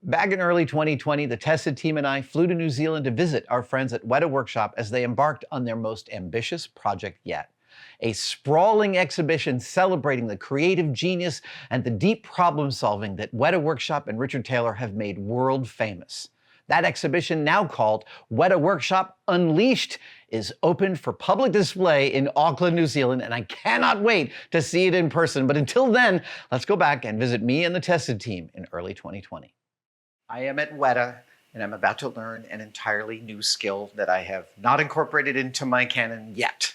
Back in early 2020, the tested team and I flew to New Zealand to visit our friends at Wētā Workshop as they embarked on their most ambitious project yet. A sprawling exhibition celebrating the creative genius and the deep problem solving that Wētā Workshop and Richard Taylor have made world famous. That exhibition, now called Wētā Workshop Unleashed, is open for public display in Auckland, New Zealand, and I cannot wait to see it in person. But until then, let's go back and visit me and the tested team in early 2020. I am at Weta, and I'm about to learn an entirely new skill that I have not incorporated into my canon yet.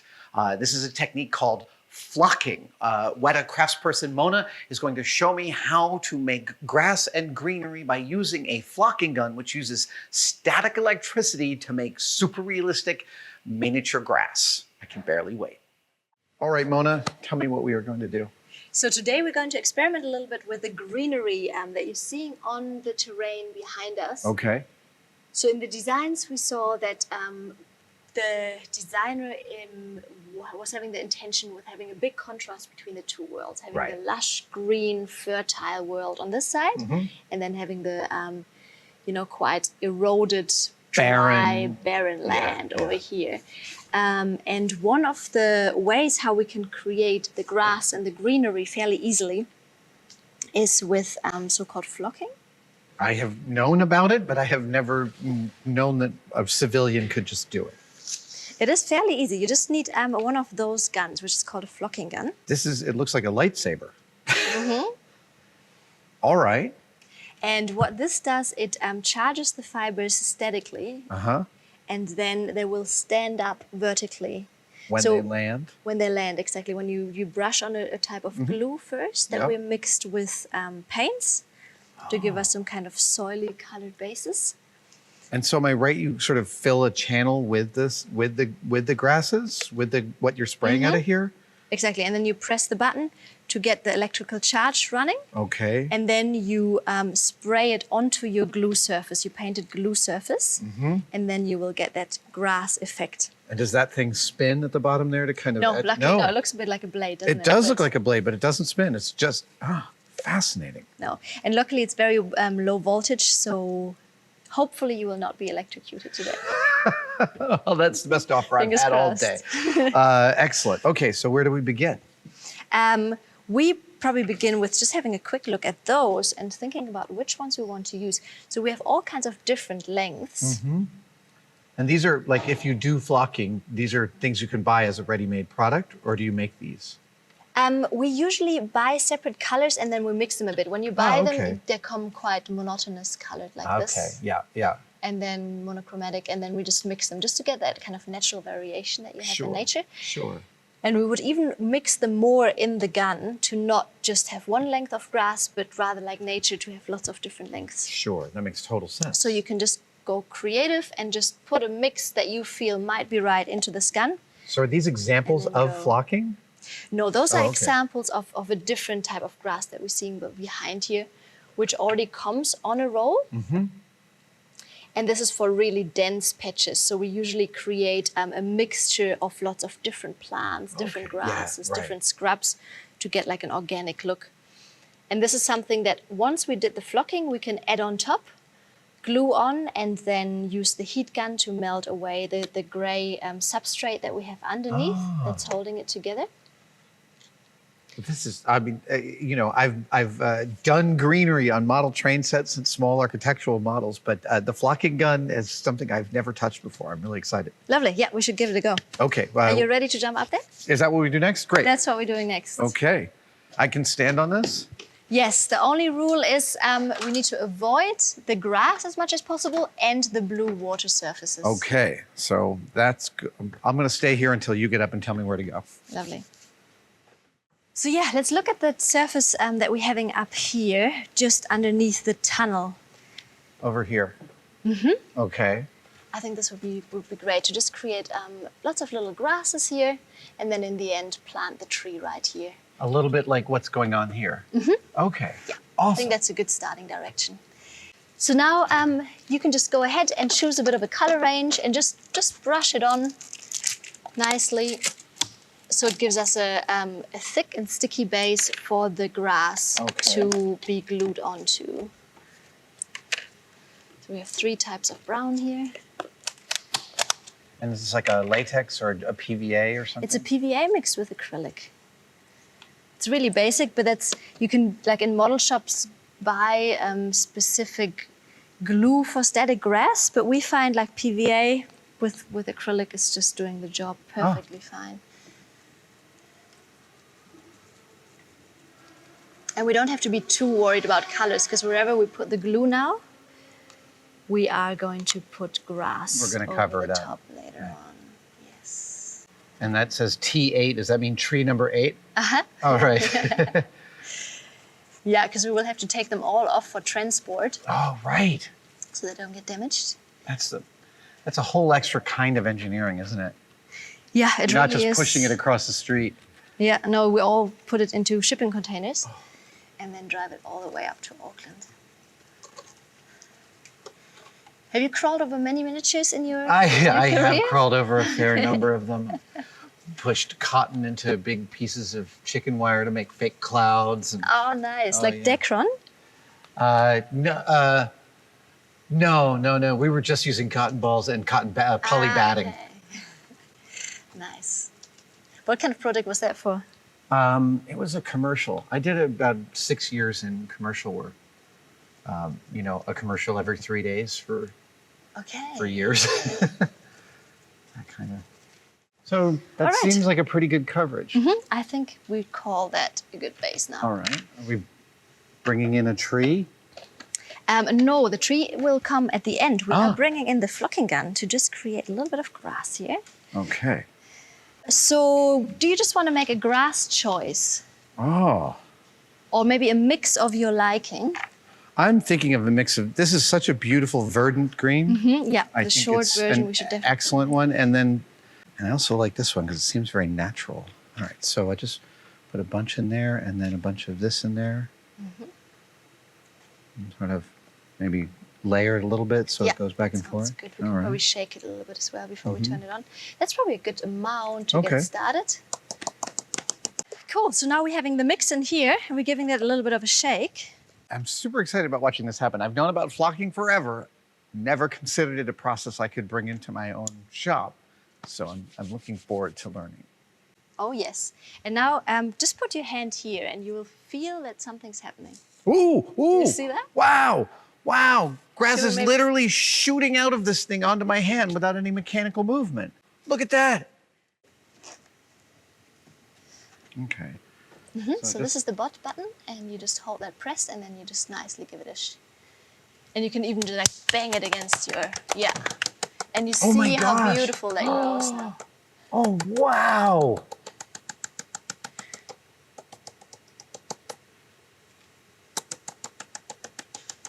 This is a technique called flocking. Weta craftsperson Mona is going to show me how to make grass and greenery by using a flocking gun, which uses static electricity to make super realistic miniature grass. I can barely wait. All right, Mona, tell me what we are going to do. So today we're going to experiment a little bit with the greenery that you're seeing on the terrain behind us. Okay. So in the designs we saw that the designer was having the intention with having a big contrast between the two worlds, having the lush, green, fertile world on this side, and then having the, quite eroded, dry, barren land over here. And one of the ways how we can create the grass and the greenery fairly easily is with so-called flocking. I have known about it, but I have never known that a civilian could just do it. It is fairly easy. You just need one of those guns, which is called a flocking gun. It looks like a lightsaber. All right. And what this does, it charges the fibers statically. And then they will stand up vertically. When they land? When they land, exactly. When you brush on a type of glue first that we mixed with paints to give us some kind of soily colored basis. And so am I right, you sort of fill a channel with this, with the grasses, with what you're spraying out of here? Exactly, and then you press the button to get the electrical charge running. Okay. And then you spray it onto your glue surface, your painted glue surface, and then you will get that grass effect. And does that thing spin at the bottom there to kind of... No, no, it looks a bit like a blade, doesn't it? It does look like a blade, but it doesn't spin. It's just, fascinating. No, and luckily it's very low voltage, so hopefully you will not be electrocuted today. Well, that's the best offer I've had all day. Excellent. Okay, so where do we begin? We probably begin with just having a quick look at those and thinking about which ones we want to use. So we have all kinds of different lengths. And these are, like, if you do flocking, these are things you can buy as a ready-made product, or do you make these? We usually buy separate colors and then we mix them a bit. When you buy them, they come quite monotonous colored like this. Okay, yeah. And then monochromatic, and then we just mix them just to get that kind of natural variation that you have in nature. Sure. And we would even mix them more in the gun to not just have one length of grass, but rather like nature to have lots of different lengths. Sure, that makes total sense. So you can just go creative and just put a mix that you feel might be right into this gun. So are these examples of flocking? No, those are examples of a different type of grass that we're seeing behind here, which already comes on a roll. And this is for really dense patches. So we usually create a mixture of lots of different plants, different grasses, different scrubs to get like an organic look. And this is something that once we did the flocking, we can add on top, glue on, and then use the heat gun to melt away the gray substrate that we have underneath that's holding it together. This is, I mean, I've done greenery on model train sets and small architectural models, but the flocking gun is something I've never touched before. I'm really excited. Lovely. Yeah, we should give it a go. Okay. Are you ready to jump up there? Is that what we do next? Great. That's what we're doing next. Okay. I can stand on this? Yes. The only rule is we need to avoid the grass as much as possible and the blue water surfaces. Okay. So that's good. I'm going to stay here until you get up and tell me where to go. Lovely. So yeah, let's look at the surface that we're having up here, just underneath the tunnel. Over here. Okay. I think this would be great to just create lots of little grasses here, and then in the end plant the tree right here. A little bit like what's going on here. Okay. Yeah. Awesome. I think that's a good starting direction. So now you can just go ahead and choose a bit of a color range and just brush it on nicely. So it gives us a thick and sticky base for the grass to be glued onto. So we have 3 types of brown here. And is this like a latex or a PVA or something? It's a PVA mixed with acrylic. It's really basic, but you can, like in model shops, buy specific glue for static grass, but we find like PVA with acrylic is just doing the job perfectly fine. And we don't have to be too worried about colors, because wherever we put the glue now, we are going to put grass We're going to cover over it the up top later on. Yes. And that says T8. Does that mean tree number 8? Uh-huh. Oh, right. Yeah, because we will have to take them all off for transport. Oh, right. So they don't get damaged. That's a whole extra kind of engineering, isn't it? Yeah, it You're not really just is. pushing it across the street. Yeah, no, we all put it into shipping containers and then drive it all the way up to Auckland. Have you crawled over many miniatures in your I career? have crawled over a fair number of them. Pushed cotton into big pieces of chicken wire to make fake clouds. And, Oh, nice. Like yeah. Decron? No. We were just using cotton balls and poly batting. Okay. Nice. What kind of project was that for? It was a commercial. I did about 6 years in commercial work. A commercial every 3 days for years. That kind of. So that All right. seems like a pretty good coverage. I think we call that a good base now. All right. Are we bringing in a tree? No, the tree will come at the end. We are bringing in the flocking gun to just create a little bit of grass here. Okay. So do you just want to make a grass choice? Oh. Or maybe a mix of your liking? I'm thinking of a mix of, this is such a beautiful verdant green. Yeah, I the think short it's version an we should definitely. excellent one. And I also like this one because it seems very natural. All right, so I just put a bunch in there and then a bunch of this in there. And sort of maybe layer it a little bit so it goes back and sounds forth. Good. We can probably shake it a little bit as well before we turn it on. That's probably a good amount to Okay. get started. Cool, so now we're having the mix in here and we're giving that a little bit of a shake. I'm super excited about watching this happen. I've known about flocking forever, never considered it a process I could bring into my own shop. So I'm looking forward to learning. Oh yes, and now just put your hand here and you will feel that something's happening. Ooh! You see that? Wow! Grass Should we is maybe- literally shooting out of this thing onto my hand without any mechanical movement. Look at that. Okay. So this is the button and you just hold that pressed and then you just nicely give it a and you can even just like bang it against your, And you Oh my see how gosh. beautiful that grows now. Oh, wow.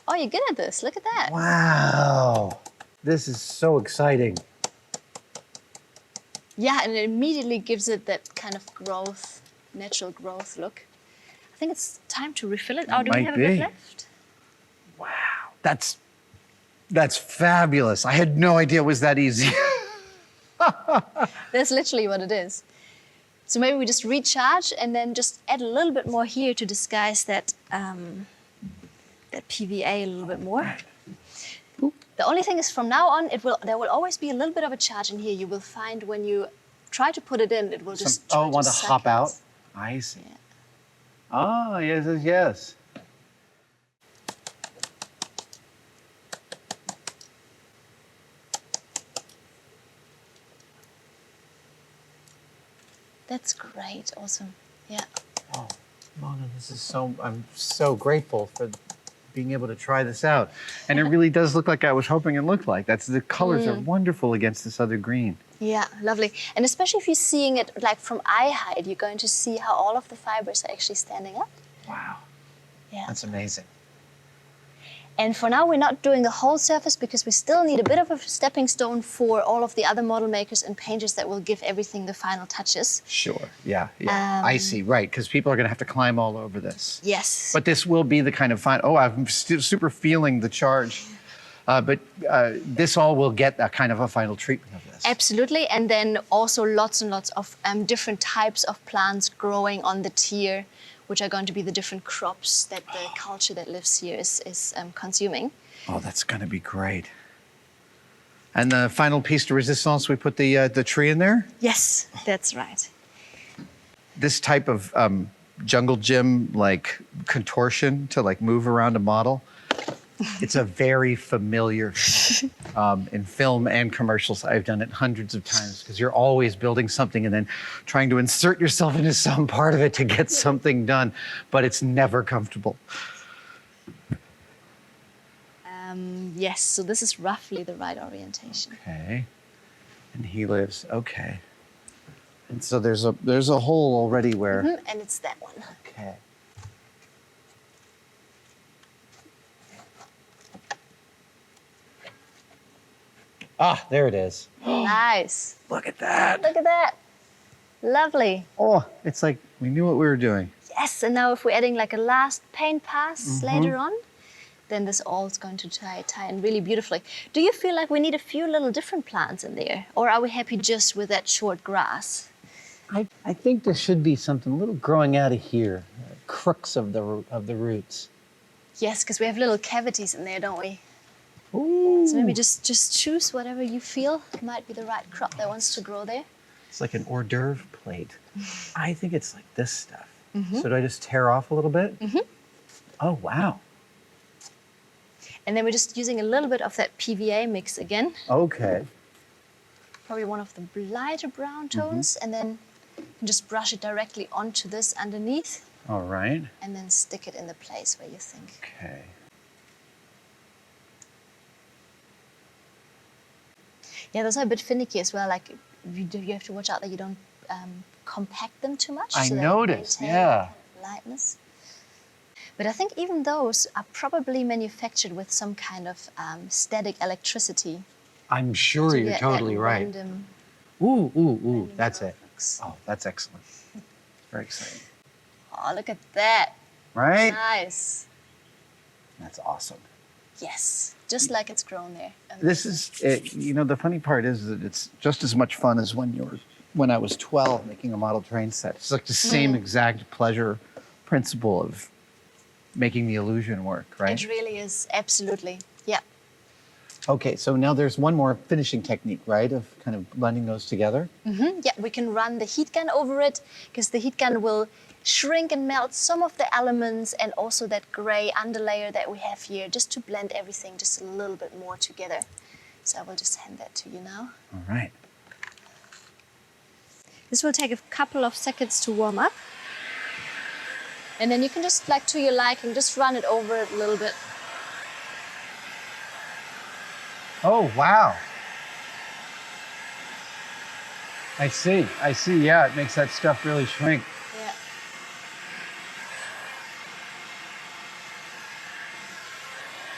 Oh, you're good at this, look at that. Wow. This is so exciting. Yeah, and it immediately gives it that kind of growth, natural growth look. I think it's time to refill it. Oh, do we might have a bit be. left? Wow. That's fabulous. I had no idea it was that easy. That's literally what it is. So maybe we just recharge and then just add a little bit more here to disguise that that PVA a little bit more. The only thing is from now on, there will always be a little bit of a charge in here. You will find when you try to put it in, it will just try want to suck hop it. out? I see. Yeah. Ah, yes. That's great, awesome. Yeah. Oh, Mona, I'm so grateful for being able to try this out. And it really does look like I was hoping it looked like. The colors are wonderful against this other green. Yeah, lovely. And especially if you're seeing it like from eye height, you're going to see how all of the fibers are actually standing up. Wow. Yeah. That's amazing. And for now, we're not doing the whole surface because we still need a bit of a stepping stone for all of the other model makers and painters that will give everything the final touches. Sure. Yeah. I see. Right. Because people are going to have to climb all over this. Yes. But this will be the kind of fine. Oh, I'm super feeling the charge. But this all will get a kind of a final treatment of this. Absolutely. And then also lots and lots of different types of plants growing on the tier which are going to be the different crops that the culture that lives here is consuming. Oh, that's going to be great. And the final piece de resistance, we put the tree in there? Yes, that's right. This type of jungle gym like contortion to like move around a model, it's a very familiar in film and commercials. I've done it hundreds of times because you're always building something and then trying to insert yourself into some part of it to get something done, but it's never comfortable. Yes, so this is roughly the right orientation. Okay, and he lives, okay. And so there's a hole already where... And it's that one. Okay. Ah, there it is. Nice. Look at that. Look at that. Lovely. Oh, it's like we knew what we were doing. Yes, and now if we're adding like a last paint pass later on, then this all is going to tie in really beautifully. Do you feel like we need a few little different plants in there? Or are we happy just with that short grass? I think there should be something a little growing out of here, crooks of the roots. Yes, because we have little cavities in there, don't we? Ooh. So maybe just choose whatever you feel might be the right crop that wants to grow there. It's like an hors d'oeuvre plate. I think it's like this stuff. So do I just tear off a little bit? Oh, wow. And then we're just using a little bit of that PVA mix again. Okay. Probably one of the lighter brown tones. And then you can just brush it directly onto this underneath. All right. And then stick it in the place where you think. Okay. Yeah, those are a bit finicky as well. Like you have to watch out that you don't compact them too much. I so that noticed, they maintain yeah. lightness. But I think even those are probably manufactured with some kind of static electricity. I'm sure to you're get totally that right. random- Ooh, that's it. graphics. Oh, that's excellent. Very exciting. Oh, look at that. Right? Nice. That's awesome. Yes, just like it's grown there. This is, the funny part is that it's just as much fun as when I was 12 making a model train set. It's like the same exact pleasure principle of making the illusion work, right? It really is, absolutely. Yeah. Okay, so now there's one more finishing technique, right? Of kind of blending those together. Yeah, we can run the heat gun over it because the heat gun will shrink and melt some of the elements and also that gray underlayer that we have here just to blend everything just a little bit more together. So I will just hand that to you now. All right. This will take a couple of seconds to warm up. And then you can just, like to your liking, just run it over it a little bit. Oh, wow. I see. Yeah, it makes that stuff really shrink. Yeah.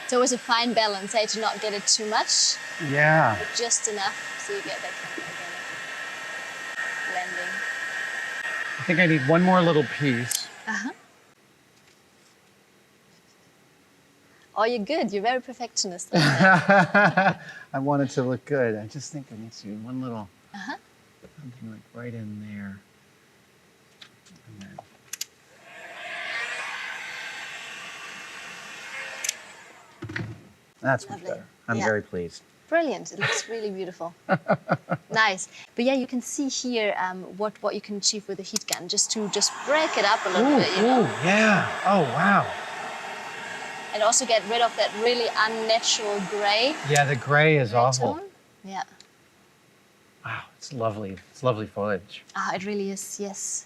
It's always a fine balance, to not get it too much, Yeah. but just enough so you get that kind of organic blending. I think I need one more little piece. Oh, you're good. You're very perfectionist. I want it to look good. I just think I need to do one little, something like right in there. And then... That's much Lovely. better. I'm Yeah. very pleased. Brilliant. It looks really beautiful. Nice. But yeah, you can see here what you can achieve with the heat gun, just to break it up a little bit, you know? Yeah. Oh, wow. And also get rid of that really unnatural gray. Yeah, the gray is awful. Tone. Yeah. Wow, it's lovely. It's lovely foliage. Ah, it really is, yes.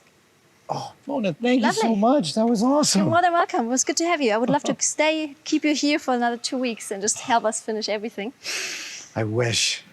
Oh, Mona, thank you so Lovely. much. That was awesome. You're more than welcome. It was good to have you. I would love to keep you here for another 2 weeks and just help us finish everything. I wish.